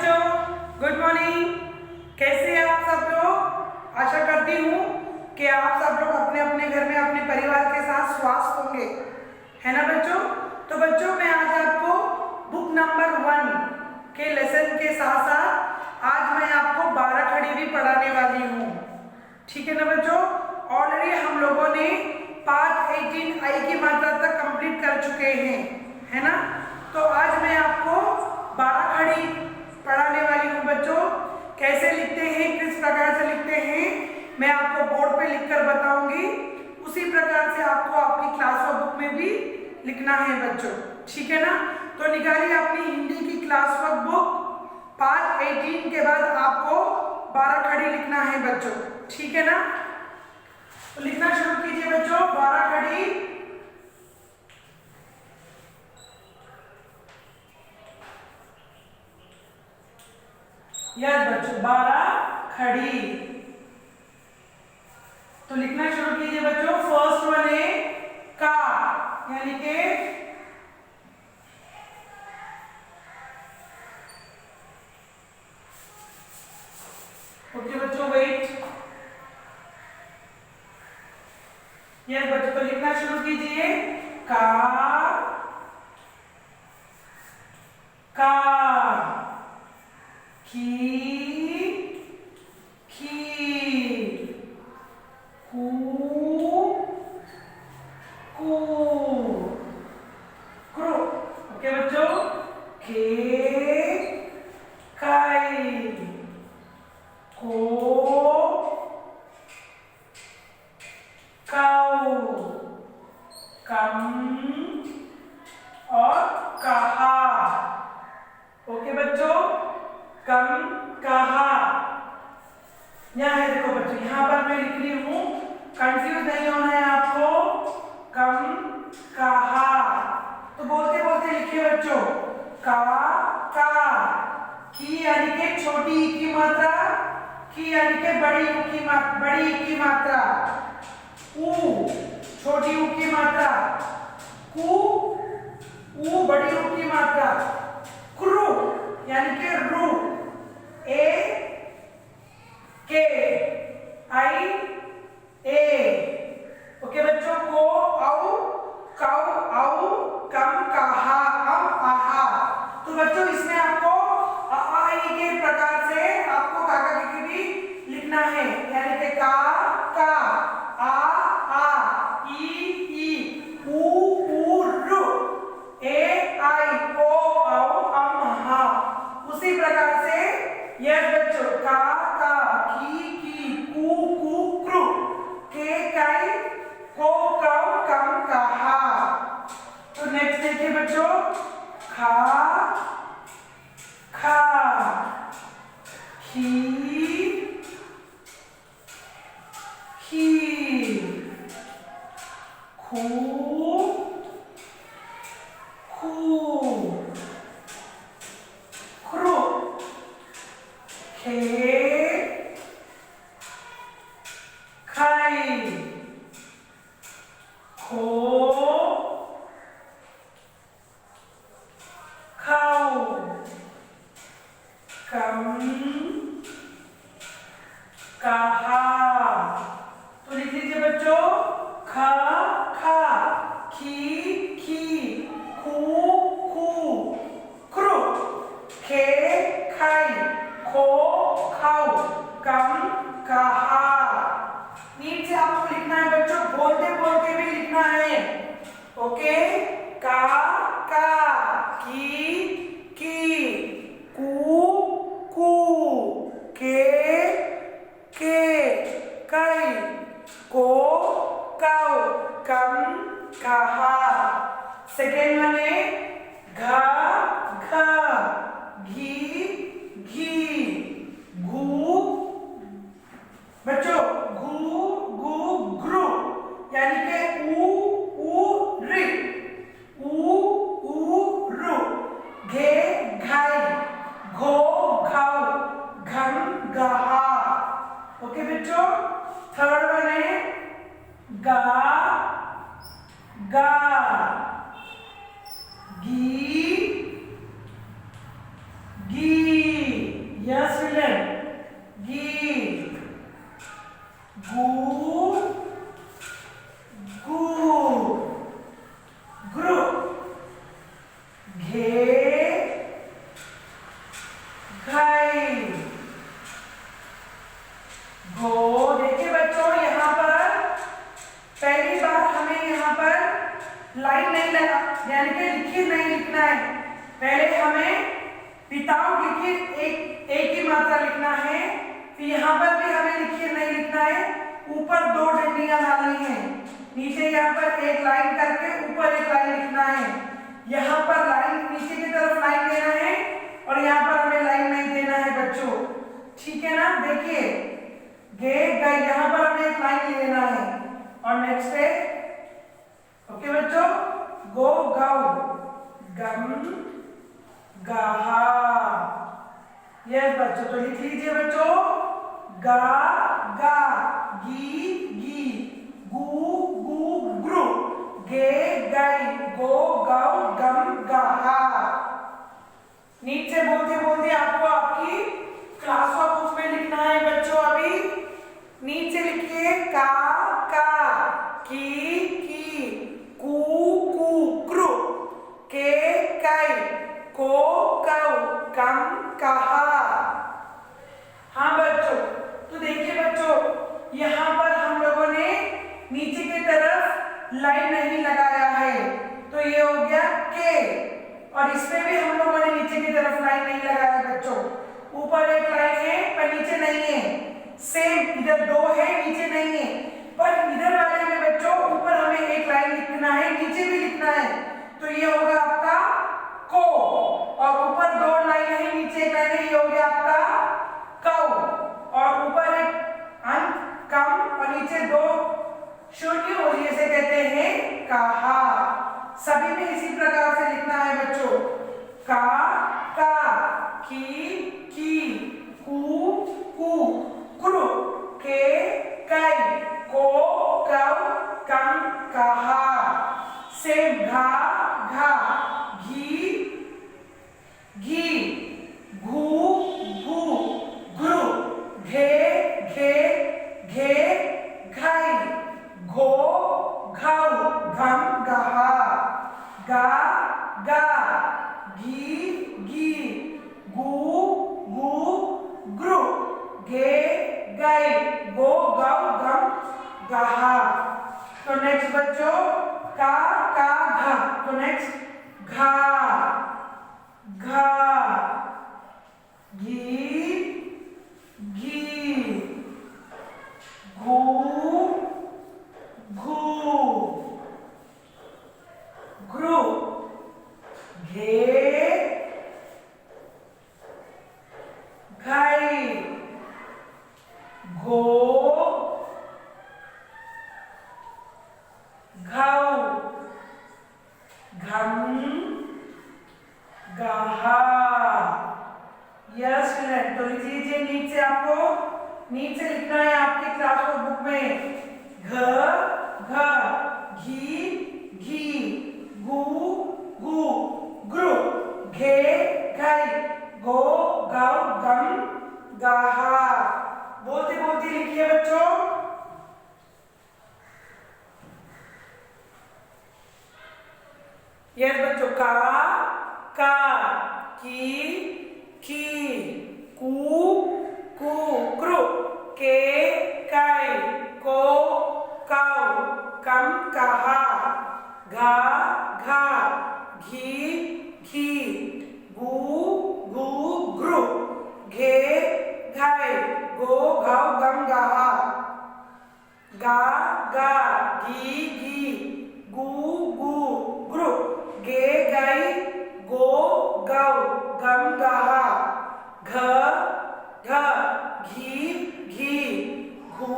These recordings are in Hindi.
बच्चों, गुड मॉर्निंग। कैसे हैं आप सब लोग? आशा करती हूँ कि आप सब लोग अपने अपने घर में अपने परिवार के साथ स्वस्थ होंगे, है ना बच्चों? तो बच्चों, मैं आज आपको बुक नंबर 1 के लेसन के साथ साथ आज मैं आपको 12 खड़ी भी पढ़ाने वाली हूँ। ठीक है ना बच्चों? ऑलरेडी हम लोगों ने पार्ट 18 आई की मात्रा तक कंप्लीट कर चुके हैं, है ना? तो आज मैं आपको 12 खड़ी पढ़ाने वाली हूँ बच्चों। कैसे लिखते हैं, किस प्रकार से लिखते हैं, मैं आपको बोर्ड पे लिखकर बताऊंगी। उसी प्रकार से आपको आपकी क्लास वर्क बुक में भी लिखना है बच्चों, ठीक है ना? तो निकालिए अपनी हिंदी की क्लास वर्क बुक। पार्ट 18 के बाद आपको 12 खड़ी लिखना है बच्चों, ठीक है ना? तो लिखना शुरू कीजिए बच्चों, 12 खड़ी। यस बच्चों, 12 खड़ी। तो लिखना शुरू कीजिए बच्चों। फर्स्ट वन है का, यानी के ओके बच्चों, वेट। यस बच्चों, तो लिखना शुरू कीजिए। का और कहा। ओके बच्चों, कम कहा। यहाँ है, देखो बच्चों, यहाँ पर मैं लिख रही हूँ, कंफ्यूज नहीं होना है आपको। कम कहा, तो बोलते बोलते लिखिए बच्चों। का की यानी के छोटी ई की मात्रा, की यानी के बड़ी ऊ की मात्रा, बड़ी ई की मात्रा, ऊ छोटी ऊ की मात्रा, कु ऊ बड़ी ऊ की मात्रा, क्रू यानी के रू, ए के आई ए। ओके बच्चों, को औ कौ औ कम कहा अम आहा। तो बच्चों, इसमें आपको अ आ इ के प्रकार से आपको काका की भी लिखना है, यानी कि का आ ई ऊ रु, ए आई ओ औ अम हा। उसी प्रकार से यस बच्चों, का की कु क्रू, के काई को कौ कम कहा। तो नेक्स्ट देखिए बच्चों, खा खी खू ख्रू, खे खाई, खो खाओ, कम कहा। तो लिख लीजिए बच्चों, खा खी खू ख्रू, खे खाई, खो खाओ, कम कहा। नीट से आपको लिखना है बच्चों, बोलते बोलते भी लिखना है। ओके, का की कू के कई, को कौ कम कहा। सेकेंड वन है घ घी घू। बच्चों, घू ग्रू, यानी के ऊ री, ऊ रु, घे घाई, घो घाऊ, घम गहा। ओके बच्चों, थर्ड वन है गा घी लाइन नहीं लगा, यानी कि लिखित नहीं लिखना है। पहले हमें विदाउट लिखित एक ही मात्रा लिखना है। फिर यहाँ पर भी हमें लिखित नहीं लिखना है, ऊपर 2 डंडियां डालनी है, नीचे यहाँ पर एक लाइन करके ऊपर एक लाइन लिखना है। यहाँ पर लाइन नीचे की तरफ लाइन देना है और यहाँ पर हमें लाइन नहीं देना है बच्चों, ठीक है ना। देखिए गे गए, यहाँ पर हमें एक लाइन लेना है। और नेक्स्ट है ओके बच्चों, गो गाओ गम गाहा। यस बच्चों, तो लिख लीजिए बच्चों, गा गा, गी गी, गू गू ग्रु, गे गई, गो गाओ गम गाहा। नीचे बोलते बोलते आपको आपकी क्लास वर्क बुक में लिखना है बच्चों। अभी नीचे लिखिए का की, कू क्रू, के कई, को कौ, कम कहा। हाँ बच्चों, तो देखिए बच्चों, यहाँ पर हम लोगों ने नीचे की तरफ लाइन नहीं लगाया है, तो ये हो गया के। और इसमें भी हम लोगों ने नीचे की तरफ लाइन नहीं लगाया बच्चों, ऊपर एक लाइन है पर नीचे नहीं है। सेम इधर 2 है, नीचे नहीं है, पर इधर वाले में बच्चों ऊपर हमें एक लाइन लिखना है, नीचे भी लिखना है। तो ये होगा आपका को, और ऊपर 2 लाइन है, नीचे एक लाइन है, ये हो गया आपका कौ। और ऊपर एक अंक कम और नीचे 2 शून्य, और इसे कहते हैं कहा। सभी में इसी प्रकार से लिखना है बच्चों, का की, कू क्रू, के कई, को कौ, कम कहा। सेम घा घी घू ग्रु, घे घे, घाई, घो घाउ, घम गहा, गा घी गू ग्रु, गे गई, गो गौ गम गहा। तो नेक्स्ट बच्चों का घा, तो नेक्स्ट घा घी घू ग्रु, घे घाई, घो घाउ, घम गहा। यस स्टूडेंट, तो लिख लीजिए नीचे, आपको नीचे लिखना है आपकी क्लास बुक में, घ घी गू ग्रु, घे घाई, गो गौ गम गाहा। बोलते बोलते लिखिए बच्चों। यस बच्चों, का की, कू क्रू, के कई, को कौ, कम कहा, घा घी गू ग्रु, घे घाई, गो घौ गम गहा, गा घी गू ग्रु, गे गई, गो गौ गम गहा, घ घी घू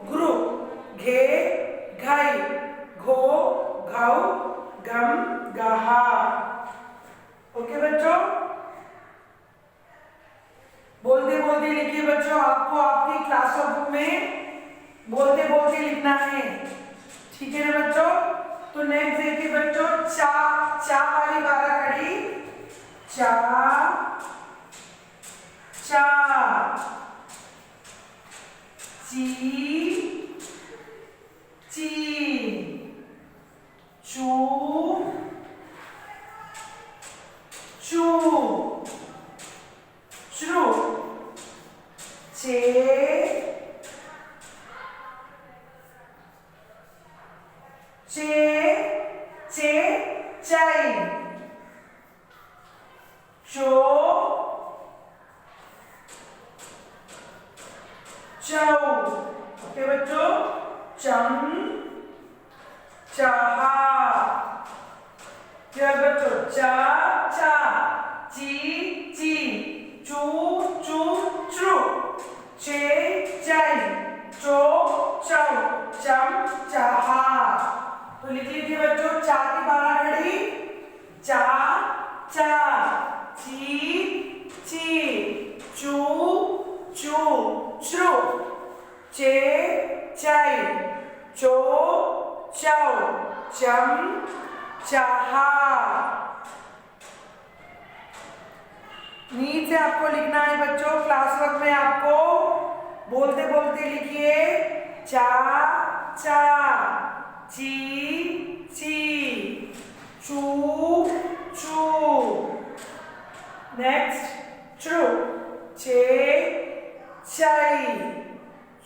ग्रु, घे घाई, घो घौ गम गहा। ओके बच्चों, बोलते बोलते लिखिए बच्चों, आपको आपकी क्लास बुक में बोलते बोलते लिखना है, ठीक है ना बच्चों। तो नेक्स्ट देखिए बच्चों, चा वाली 12 कड़ी, चा ची चू श्रु, चे चे चे चाई, चो चौ। ओके बच्चों, चम चाहा। फिर बच्चों चा चा, ची ची, चू चू चू, चे चाई, चो चौ, चम चाहा। तो लिख लीजिए बच्चों, चा की 12 घड़ी, चा चा, ची ची, चू चू चू, चे चाई, चो चौ, चम चाहा। नीट से आपको लिखना है बच्चों, क्लास वर्क में आपको बोलते बोलते लिखिए, चा चा, ची ची, चू चू। नेक्स्ट चू, चे चाई,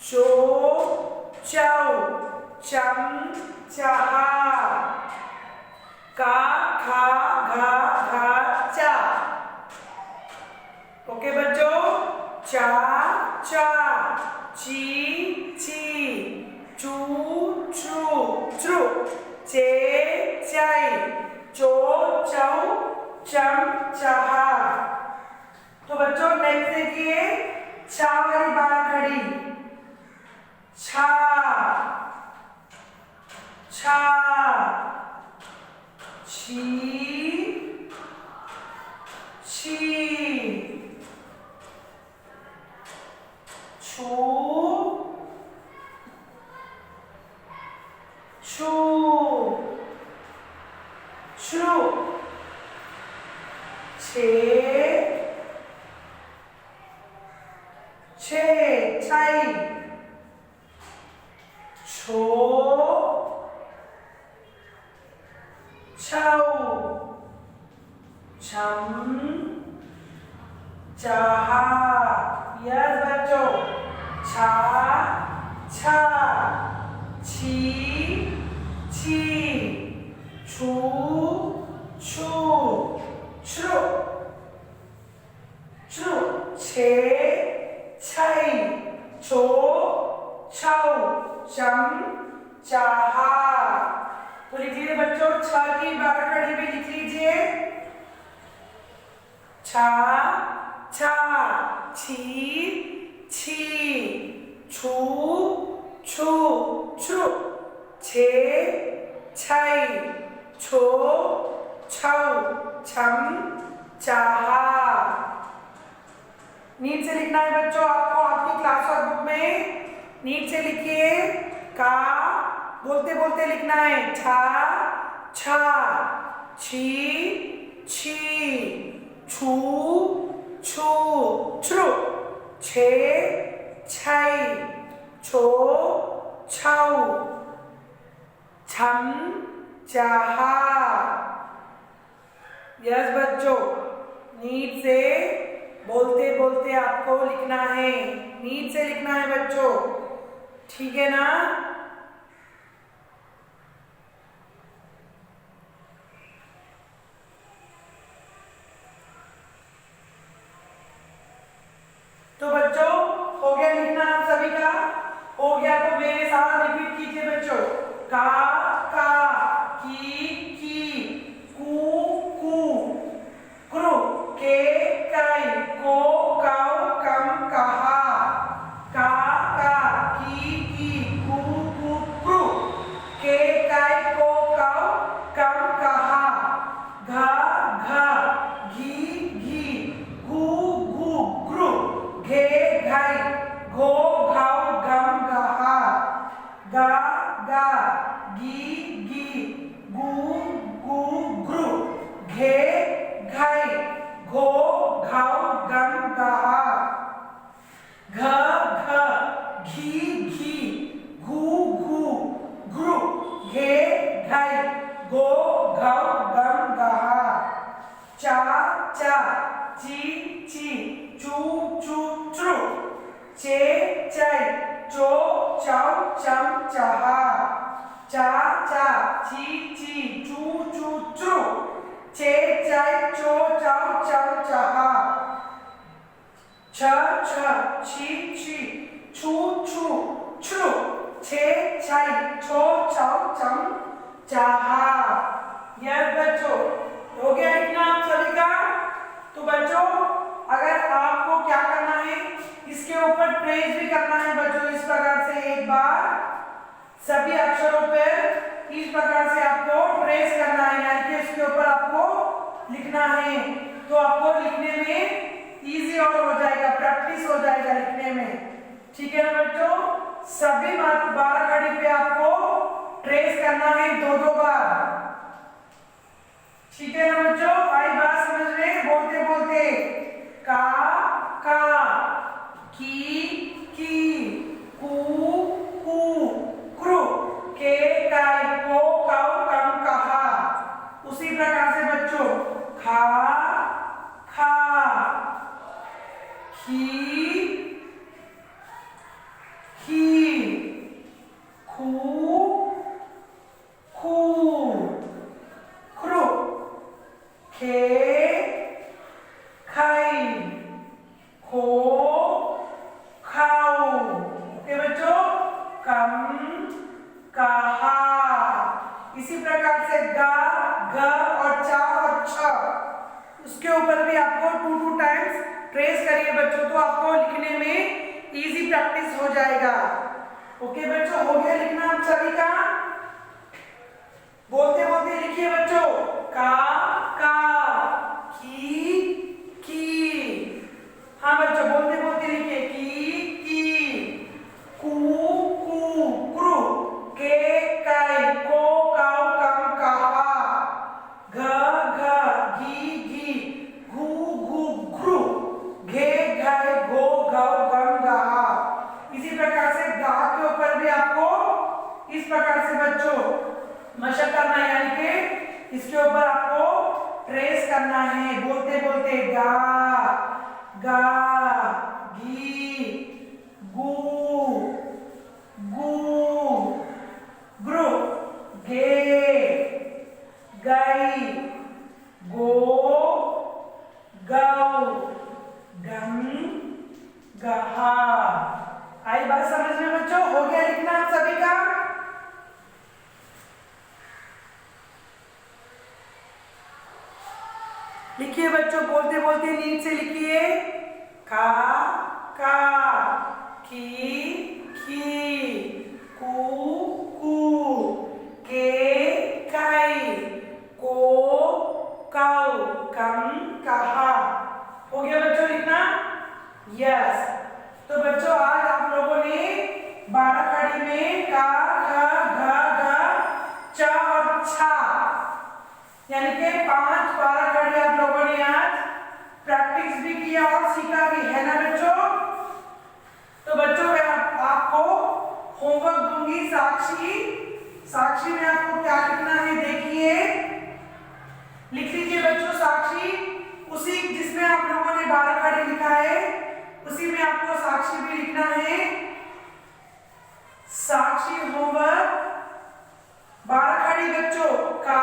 चो चौ, चम चाहा। का खा घा घा चा। ओके बच्चों, चा चा, ची ची, चू चू चू, चे चाई, चो चौ, चम चाहा। तो बच्चों नेक्स्ट देखिए, छा वाली 12 घड़ी, छा छा, छी छी, छू छू, छू, छे छे छाई, छो छौ, छम चाहा। यस बच्चों, छा छा, छी छी, छू छू, छू छू, छे छई, छो छौ, चम चाहा। तो लिख लीजिए बच्चों, छ की 12 घड़ी भी लिख लीजिए, छा छा, छी छी, छू छू छू, छे छई, छो छौ, छम चाहा। नीट से लिखना है बच्चों आपको, आपकी क्लास वर्क बुक में नीट से लिखिए, का बोलते बोलते लिखना है, छा छा, छी छी, छू छू छू, छे छई, छो छौ, छम चाहा। यस बच्चों, नीट से बोलते बोलते आपको लिखना है, नीट से लिखना है बच्चों, ठीक है ना। तो बच्चों हो गया लिखना आप सभी का, हो गया तो मेरे साथ रिपीट कीजिए बच्चों, का की, कू क्रू, के काई, को काऊ, कम कहा। का की, कू क्रू, के काई, को काऊ, कम कहा। घा घी, गू ग्रू, घे घाई, घो घाव, गम गहा। गा गी गू ग्रू, घे घाई, घो घाव, गम गहा। घ घी, गू ग्रू, घे घाई, घो घाव, गम गहा। चा ची, चू चू, चे चाई, चो चाऊ, चम चाहा। चा चा, ची ची, चू चू चू, चे चाय, चो चाओ चम चाहा, छ छ, छी छी, छू छू छू, छे छाई, छो छाओ चम चाहा। यस बच्चों, हो गया इतना आप सभी का। तो बच्चों अगर आपको क्या करना है, इसके ऊपर ट्रेस भी करना है बच्चों। इस प्रकार से एक बार सभी अक्षरों पर इस प्रकार से आपको ट्रेस करना है, यानी कि इसके ऊपर आपको लिखना है। तो आपको लिखने में इजी और हो जाएगा, प्रैक्टिस हो जाएगा लिखने में। ठीक है ना बच्चों, सभी 12 कड़ी पे आपको ट्रेस करना है 2-2 बार। ठीक है ना बच्चों, आई बात समझ में? बोलते बोलते का की कू कू, क्रू, के काई, को काऊ कम कहा। उसी प्रकार से बच्चों खा खा, खी खू खू, क्रू, खे खाई, खो खाओ। ओके बच्चों, कम कहा। इसी प्रकार से गा ग और चा और छ, उसके ऊपर भी आपको 2-2 टाइम्स ट्रेस करिए बच्चों, तो आपको लिखने में इजी प्रैक्टिस हो जाएगा। ओके बच्चों, हो गया लिखना आप सभी का। बोलते बोलते लिखिए बच्चों, का की। हाँ बच्चों, बोलते बोलते लिखिए, की कू कू, क्रू, के काई, को काऊ कम कहा, घ घी घी, घू घू घ्रू, घे घाई, गो घाव गम गहा। इसी प्रकार से गा के ऊपर भी आपको इस प्रकार से बच्चों मशक करना है, यानी कि इसके ऊपर आपको ट्रेस करना है। बोलते बोलते गा गा, घी गू गू, ग्रू, गे गई, गो गौ, गम गहा। आई बात समझ में बच्चों? हो गया लिखना आप सभी का। लिखिए बच्चों, बोलते बोलते नीट से लिखिए, का की कू कू, के काई, को काऊ कम कहा। हो गया बच्चों लिखना? यस। तो बच्चों आज आप लोगों ने 12 कड़ी में का ख घ घ च और छा, यानी कि 5-12 कड़ी आप लोगों ने आज प्रैक्टिस भी किया और सीखा भी, है ना बच्चों? तो बच्चों मैं आपको होमवर्क दूंगी। साक्षी में आपको क्या लिखना है देखिए, लिख लीजिए बच्चों। साक्षी उसी जिसमें आप लोगों ने 12 कड़ी लिखा है, उसी में आपको साक्षी भी लिखना है। साक्षी होमवर्क 12 कड़ी बच्चों, का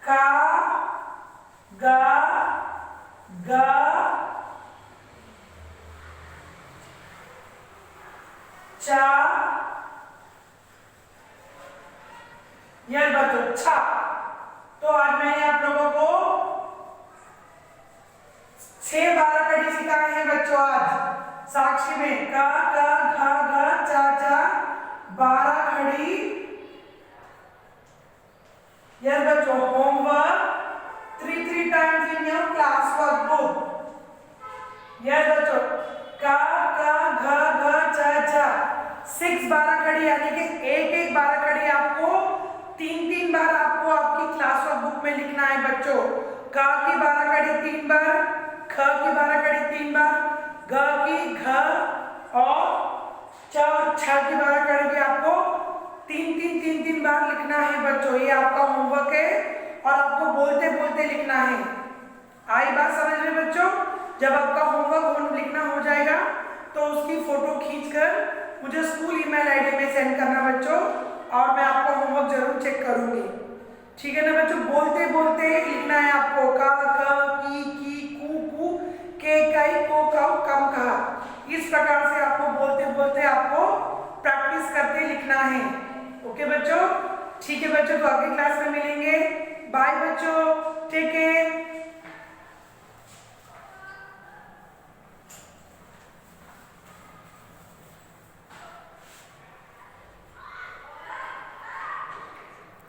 गा ग चा, यह बच्चों छा। तो आज मैंने आप लोगों को 6-12 कड़ी सिखाए हैं बच्चों आज साक्षी में। का घ घ चा चा, 12 कड़ी। यस बच्चों, homework 3 times in your class workbook. Yes बच्चों, का घ घ चा चा, 6 12 कड़ी, यानी कि एक 12 कड़ी आपको 3 बार आपको आपकी क्लास वर्कबुक में लिखना है बच्चों। का की 12 कड़ी 3 बार, ख की 12 कड़ी 3 बार, ग की घ और च और छ की 12 कड़ी भी आपको 3 बार लिखना है बच्चों। ये आपका होमवर्क है और आपको बोलते बोलते लिखना है। आई बात समझ में बच्चों? जब आपका होमवर्क लिखना हो जाएगा तो उसकी फोटो खींचकर मुझे स्कूल ईमेल आईडी में सेंड करना बच्चों, और मैं आपको होमवर्क जरूर चेक करूंगी। ठीक है ना बच्चों, बोलते बोलते लिखना है आपको। का, ख, की, कू, के, कई, को, कव, कम, कहा। इस प्रकार से आपको बोलते बोलते आपको प्रैक्टिस करके लिखना है। ओके बच्चों, ठीक है बच्चों, तो अगली क्लास में मिलेंगे। बाय बच्चों, टेक केयर।